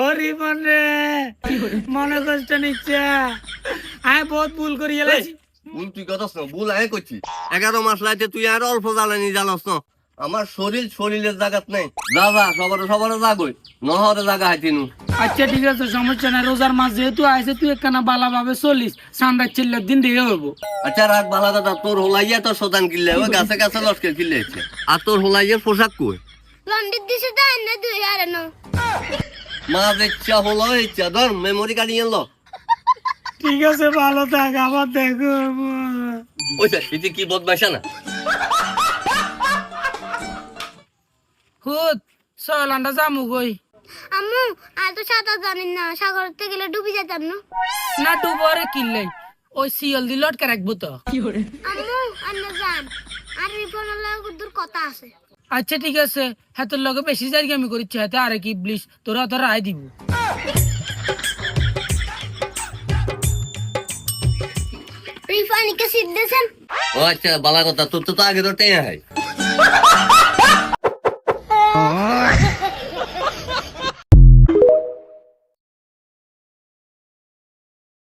ও রিপন রে মনে কষ্ট নিচ্ছে আমি বহুত ভুল করি গেলাছি। ভুল তুই করছ না, ভুল আমি করছি। 11 মাস লাইতে তুই আর অল্প জ্বালানি জ্বালাস না। আমার শরীরের জায়গাত নেই। যা যা সবার জাগই নহরে জায়গা হাইতিনু। আচ্ছা ঠিক আছে, সমস্যা নাই। রোজার মাস যেহেতু আইছে তুই একখানা বালা ভাবে চলিস, সান্ডার চিল্লার দিন দিয়ে হইবো। আচ্ছা রাখ বালা কথা, তোর হোলাইয়া তোর শতান কিনলে ওই গাছে গাছে লস্কের কিনলেছে। আর তোর হোলাইয়ের পোশাক কই? লন্ডন দিছে তো এনে 2000 নো। মা ইচ্ছা হলো ইচ্ছা ধর মেমোরি কার্ড নিয়ে এলো। ঠিক আছে, ভালো থাক, আবার দেখো। ওই স্যার তুই কি বদমাইশা না? হুত চল আন্ডা যামু কই। আম্মু আর তো সাঁতার জানি না, সাগরতে গেলে ডুবে যেতাম না। না ডুবরে কিনলে ওই সিএল দি লটকে রাখবো তো। আম্মু আন্না যান, আর রিপনের লগে দূর কথা আছে। আচ্ছা ঠিক আছে, হ্যাঁ তোর লগে বেশি জায়গা আমি করিচ্ছি, হাতে আরে কি প্লিজ তোরা তো রায় দিব। রিফানিকে সিট দিয়েছেন। ও আচ্ছা বালা কথা, তোর তো আগে তো টেয়া হয়।